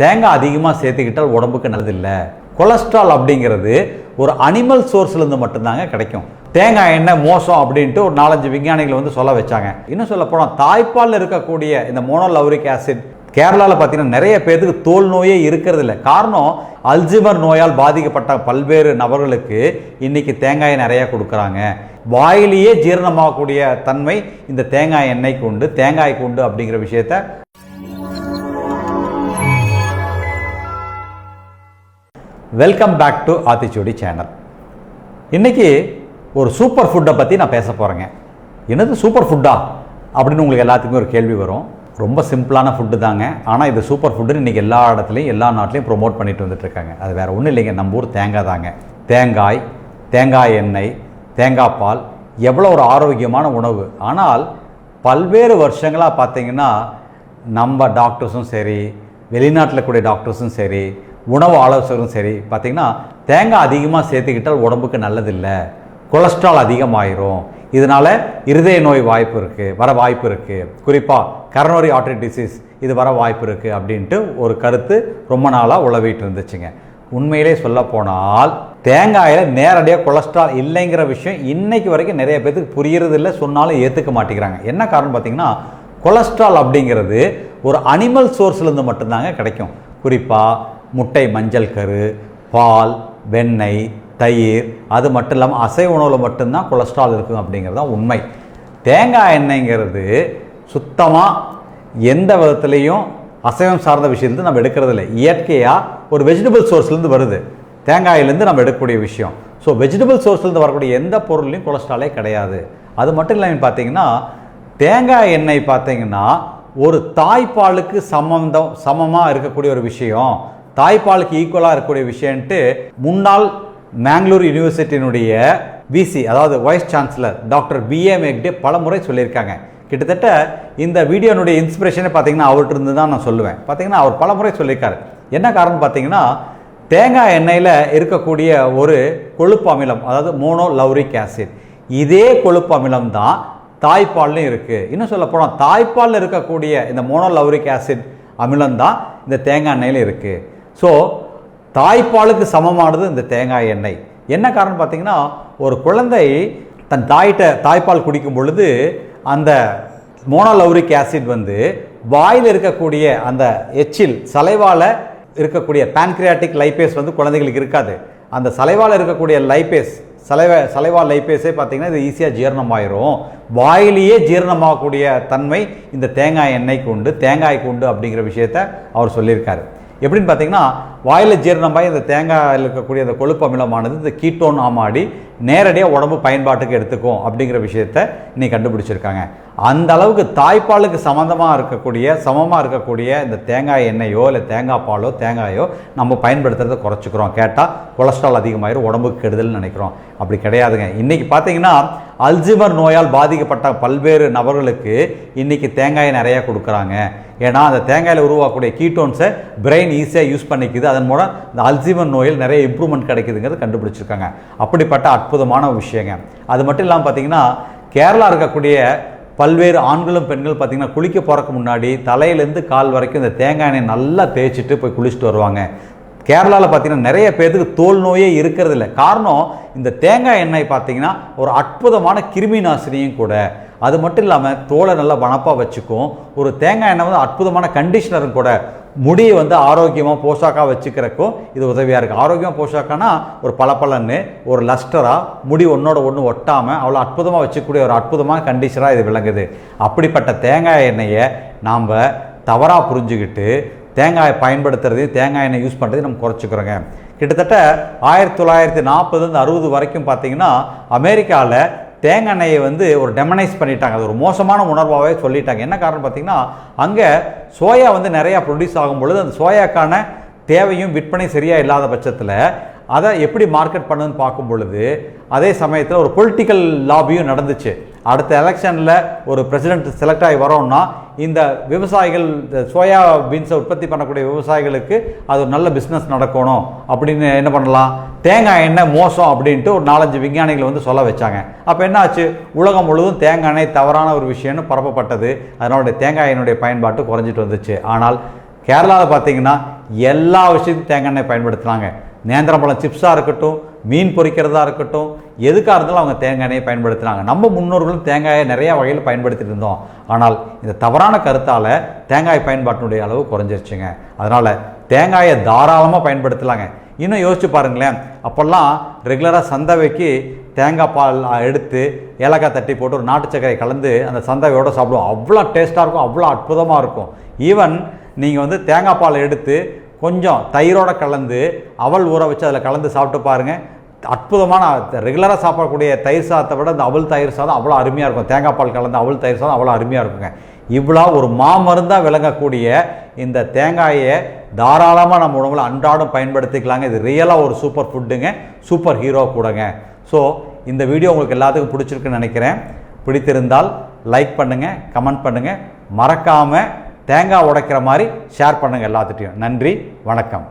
தேங்காய் அதிகமாக சேர்த்துக்கிட்டால் உடம்புக்கு நல்லதில்லை. கொலஸ்ட்ரால் அப்படிங்கிறது ஒரு அனிமல் சோர்ஸ்லேருந்து மட்டும்தாங்க கிடைக்கும். தேங்காய் எண்ணெய் மோசம் அப்படின்ட்டு ஒரு 4-5 விஞ்ஞானிகள் வந்து சொல்ல வச்சாங்க. இன்னும் சொல்ல போனால் தாய்ப்பாலில் இருக்கக்கூடிய இந்த மோனோலௌரிக் ஆசிட் கேரளாவில் பார்த்தீங்கன்னா நிறைய பேருக்கு தோல் நோயே இருக்கிறது இல்லை. காரணம் அல்ஜிமர் நோயால் பாதிக்கப்பட்ட பல்வேறு நபர்களுக்கு இன்னைக்கு தேங்காயை நிறைய கொடுக்குறாங்க. வாயிலேயே ஜீரணமாகக்கூடிய தன்மை இந்த தேங்காய் எண்ணெய்க்கு உண்டு, தேங்காய்க்கு உண்டு அப்படிங்கிற விஷயத்த welcome back to Aathichudi channel. இன்னைக்கு ஒரு சூப்பர் ஃபுட்டை பற்றி நான் பேச போகிறேங்க. என்னது சூப்பர் ஃபுட்டா அப்படின்னு உங்களுக்கு எல்லாத்துக்குமே ஒரு கேள்வி வரும். ரொம்ப சிம்பிளான ஃபுட்டு தாங்க. ஆனால் இது சூப்பர் ஃபுட்டுன்னு இன்றைக்கி எல்லா இடத்துலையும் எல்லா நாட்டிலையும் ப்ரொமோட் பண்ணிட்டு வந்துட்டுருக்காங்க. அது வேறு ஒன்றும் இல்லைங்க, நம்ம ஊர் தேங்காய் தாங்க. தேங்காய், தேங்காய் எண்ணெய், தேங்காய் பால் எவ்வளோ ஒரு ஆரோக்கியமான உணவு. ஆனால் பல்வேறு வருஷங்களாக பார்த்தீங்கன்னா நம்ம டாக்டர்ஸும் சரி, வெளிநாட்டில் கூடிய டாக்டர்ஸும் சரி, உணவு ஆலோசகரும் சரி பார்த்திங்கன்னா தேங்காய் அதிகமாக சேர்த்துக்கிட்டால் உடம்புக்கு நல்லதில்லை, கொலஸ்ட்ரால் அதிகமாயிரும், இதனால் இருதய நோய் வர வாய்ப்பு இருக்குது, குறிப்பாக கரோனரி ஆர்டரி டிசீஸ் இது வர வாய்ப்பு இருக்குது அப்படின்ட்டு ஒரு கருத்து ரொம்ப நாளாக உலவிட்டு இருந்துச்சுங்க. உண்மையிலே சொல்ல போனால் தேங்காயில் நேரடியாக கொலஸ்ட்ரால் இல்லைங்கிற விஷயம் இன்னைக்கு வரைக்கும் நிறைய பேருக்கு புரியறது இல்லை, சொன்னாலும் ஏற்றுக்க மாட்டேங்கிறாங்க. என்ன காரணம் பார்த்திங்கன்னா கொலஸ்ட்ரால் அப்படிங்கிறது ஒரு அனிமல் சோர்ஸ்லேருந்து மட்டும்தாங்க கிடைக்கும். குறிப்பாக முட்டை மஞ்சள் கரு, பால், வெண்ணெய், தயிர், அது மட்டும் இல்லாமல் அசைவ உணவில் மட்டும்தான் கொலஸ்ட்ரால் இருக்கும் அப்படிங்கிறது தான் உண்மை. தேங்காய் எண்ணெய்ங்கிறது சுத்தமாக எந்த விதத்துலேயும் அசைவம் சார்ந்த விஷயத்துலேருந்து நம்ம எடுக்கிறது இல்லை. இயற்கையாக ஒரு வெஜிடபிள் சோர்ஸ்லேருந்து வருது தேங்காயிலேருந்து நம்ம எடுக்கக்கூடிய விஷயம். ஸோ வெஜிடபிள் சோர்ஸ்லேருந்து வரக்கூடிய எந்த பொருள்லையும் கொலஸ்ட்ராலே கிடையாது. அது மட்டும் இல்லாமல் பார்த்தீங்கன்னா தேங்காய் எண்ணெய் பார்த்தீங்கன்னா ஒரு தாய்ப்பாலுக்கு சமமாக இருக்கக்கூடிய ஒரு விஷயம், தாய்ப்பாலுக்கு ஈக்குவலாக இருக்கக்கூடிய விஷயன்ட்டு முன்னாள் மேங்களூர் யூனிவர்சிட்டியினுடைய விசி, அதாவது வைஸ் சான்சலர் டாக்டர் B.A. மேக்டே பல முறை சொல்லியிருக்காங்க. கிட்டத்தட்ட இந்த வீடியோனுடைய இன்ஸ்பிரேஷனே பார்த்தீங்கன்னா அவர்கிட்ட இருந்து தான் நான் சொல்லுவேன். பார்த்தீங்கன்னா அவர் பல முறை சொல்லியிருக்காரு. என்ன காரணம் பார்த்தீங்கன்னா தேங்காய் எண்ணெயில் இருக்கக்கூடிய ஒரு கொழுப்பு அமிலம், அதாவது மோனோலௌரிக் ஆசிட், இதே கொழுப்பு அமிலம் தான் தாய்ப்பால்லையும் இருக்குது. இன்னும் சொல்ல போனால் தாய்ப்பாலில் இருக்கக்கூடிய இந்த மோனோலௌரிக் ஆசிட் அமிலம் தான் இந்த தேங்காய் எண்ணெயில் இருக்குது. ஸோ தாய்ப்பாலுக்கு சமமானது இந்த தேங்காய் எண்ணெய். என்ன காரணம் பார்த்தீங்கன்னா ஒரு குழந்தை தன் தாய்ப்பால் குடிக்கும் பொழுது அந்த மோனோலௌரிக் ஆசிட் வந்து வாயில் இருக்கக்கூடிய அந்த எச்சில் சலைவால் இருக்கக்கூடிய பான்கிரியாட்டிக் லைபேஸ் வந்து குழந்தைகளுக்கு இருக்காது. அந்த சலைவால் இருக்கக்கூடிய லைபேஸ் சலைவா லைபேஸே பார்த்தீங்கன்னா இது ஈஸியாக ஜீரணமாயிரும். வாயிலேயே ஜீரணமாகக்கூடிய தன்மை இந்த தேங்காய் எண்ணெய்க்கு உண்டு, தேங்காய்க்கு உண்டு அப்படிங்கிற விஷயத்த அவர் சொல்லியிருக்காரு. எப்படின்னு பார்த்தீங்கன்னா வாயில் ஜீரணமாகி இந்த தேங்காயில் இருக்கக்கூடிய அந்த கொழுப்பு அமிலமானது இந்த கீட்டோன் ஆமாடி நேரடியாக உடம்பு பயன்பாட்டுக்கு எடுத்துக்கும் அப்படிங்கிற விஷயத்த இன்னைக்கு கண்டுபிடிச்சிருக்காங்க. அந்த அளவுக்கு தாய்ப்பாலுக்கு சமமாக இருக்கக்கூடிய இந்த தேங்காய் எண்ணெயோ இல்லை தேங்காய் பாலோ தேங்காயோ நம்ம பயன்படுத்துறதை குறைச்சிக்கிறோம். கேட்டால் கொலஸ்ட்ரால் அதிகமாயிரும், உடம்புக்கு கெடுதல்னு நினைக்கிறோம். அப்படி கிடையாதுங்க. இன்றைக்கி பார்த்தீங்கன்னா அல்ஜிமர் நோயால் பாதிக்கப்பட்ட பல்வேறு நபர்களுக்கு இன்றைக்கி தேங்காயை நிறையா கொடுக்குறாங்க. ஏன்னா அந்த தேங்காயில் உருவாக்கக்கூடிய கீட்டோன்ஸை பிரெயின் ஈஸியாக யூஸ் பண்ணிக்குது. அதன் மூலம் இந்த அல்ஜிமர் நோயில் நிறைய இம்ப்ரூவ்மெண்ட் கிடைக்குதுங்கிறது கண்டுபிடிச்சிருக்காங்க. அப்படிப்பட்ட அற்புதமான விஷயங்க. அது மட்டும் இல்லாமல் பார்த்தீங்கன்னா கேரளா இருக்கக்கூடிய பல்வேறு ஆண்களும் பெண்கள் பார்த்தீங்கன்னா குளிக்க போகிறக்கு முன்னாடி தலையிலேருந்து கால் வரைக்கும் இந்த தேங்காய் எண்ணெய் நல்லா தேய்ச்சிட்டு போய் குளிச்சுட்டு வருவாங்க. கேரளாவில் பார்த்தீங்கன்னா நிறைய பேருக்கு தோல் நோயே இருக்கிறது இல்லை. காரணம் இந்த தேங்காய் எண்ணெய் பார்த்தீங்கன்னா ஒரு அற்புதமான கிருமி நாசினியும் கூட. அது மட்டும் இல்லாமல் தோலை நல்லா வனப்பாக வச்சுக்கும். ஒரு தேங்காய் எண்ணெய் வந்து அற்புதமான கண்டிஷனரும் கூட. முடியை வந்து ஆரோக்கியமாக போஷாக்காக வச்சுக்கிறக்கும் இது உதவியாக இருக்குது. ஆரோக்கியமாக போஷாக்கானா ஒரு பளபளன்னு ஒரு லஸ்டராக முடி ஒன்றோட ஒன்று ஒட்டாமல் அவ்வளோ அற்புதமாக வச்சுக்கூடிய ஒரு அற்புதமான கண்டிஷனராக இது விளங்குது. அப்படிப்பட்ட தேங்காய் எண்ணெயை நாம் தவறாக புரிஞ்சுக்கிட்டு தேங்காயை பயன்படுத்துறதையும் தேங்காய் எண்ணெய் யூஸ் பண்ணுறதையும் நம்ம குறைச்சிக்கிறோங்க. கிட்டத்தட்ட 1940 வரைக்கும் பார்த்தீங்கன்னா அமெரிக்காவில் தேங்காய் எண்ணெயை வந்து ஒரு டெமனைஸ் பண்ணிட்டாங்க. அது ஒரு மோசமான உணர்வாகவே சொல்லிட்டாங்க. என்ன காரணம் பார்த்தீங்கன்னா அங்கே சோயா வந்து நிறையா ப்ரொடியூஸ் ஆகும் பொழுது அந்த சோயாக்கான தேவையும் விற்பனை சரியாக இல்லாத பட்சத்தில் அதை எப்படி மார்க்கெட் பண்ணுன்னு பார்க்கும் பொழுது அதே சமயத்தில் ஒரு பொலிட்டிக்கல் லாபியும் நடந்துச்சு. அடுத்த எலெக்ஷனில் ஒரு பிரசிடென்ட் செலக்ட் ஆகி வரோம்னா இந்த விவசாயிகள் சோயா பீன்ஸை உற்பத்தி பண்ணக்கூடிய விவசாயிகளுக்கு அது ஒரு நல்ல பிஸ்னஸ் நடக்கணும் அப்படின்னு என்ன பண்ணலாம், தேங்காய் எண்ணெய் மோசம் அப்படின்ட்டு ஒரு 4-5 விஞ்ஞானிகள் வந்து சொல்ல வச்சாங்க. அப்போ என்ன ஆச்சு, உலகம் முழுவதும் தேங்காய் எண்ணெய் தவறான ஒரு விஷயம்னு பரப்பப்பட்டது. அதனுடைய தேங்காய் எண்ணெயுடைய பயன்பாட்டு குறைஞ்சிட்டு வந்துச்சு. ஆனால் கேரளாவில் பார்த்தீங்கன்னா எல்லா விஷயத்தையும் தேங்காய் எண்ணெய் பயன்படுத்துகிறாங்க. நேந்திரம்பழம் சிப்ஸாக இருக்கட்டும், மீன் பொரிக்கிறதா இருக்கட்டும், எதுக்காக இருந்தாலும் அவங்க தேங்காய் எண்ணெயை பயன்படுத்துகிறாங்க. நம்ம முன்னோர்களும் தேங்காயை நிறையா வகையில் பயன்படுத்திட்டு இருந்தோம். ஆனால் இந்த தவறான கருத்தால் தேங்காய் பயன்பாட்டினுடைய அளவு குறைஞ்சிருச்சுங்க. அதனால் தேங்காயை தாராளமாக பயன்படுத்தலாங்க. இன்னும் யோசிச்சு பாருங்களேன், அப்போல்லாம் ரெகுலராக சந்தவைக்கு தேங்காய் பால் எடுத்து ஏலக்காய் தட்டி போட்டு ஒரு நாட்டு சர்க்கரை கலந்து அந்த சந்தவையோடு சாப்பிடுவோம். அவ்வளோ டேஸ்ட்டாக இருக்கும், அவ்வளோ அற்புதமாக இருக்கும். ஈவன் நீங்கள் தேங்காய் பால் எடுத்து கொஞ்சம் தயிரோடு கலந்து அவல் ஊற வச்சு அதில் கலந்து சாப்பிட்டு பாருங்கள். அற்புதமான ரெகுலராக சாப்பிடக்கூடிய தயிர் சாதத்தை விட இந்த அவல் தயிர் சாதம் அவ்வளோ அருமையாக இருக்கும். தேங்காய் பால் கலந்து அவல் தயிர் சாதம் அவ்வளோ அருமையாக இருக்குங்க. இவ்வளோ ஒரு மாமருந்தாக விளங்கக்கூடிய இந்த தேங்காயை தாராளமாக நம்ம உணவில் அன்றாடம் பயன்படுத்திக்கலாங்க. இது ரியலாக ஒரு சூப்பர் ஃபுட்டுங்க, சூப்பர் ஹீரோ கூடங்க. ஸோ இந்த வீடியோ உங்களுக்கு எல்லாத்துக்கும் பிடிச்சிருக்குன்னு நினைக்கிறேன். பிடித்திருந்தால் லைக் பண்ணுங்கள், கமெண்ட் பண்ணுங்கள், மறக்காமல் தேங்காய் உடைக்கிற மாதிரி ஷேர் பண்ணுங்கள் எல்லாத்துட்டையும். நன்றி, வணக்கம்.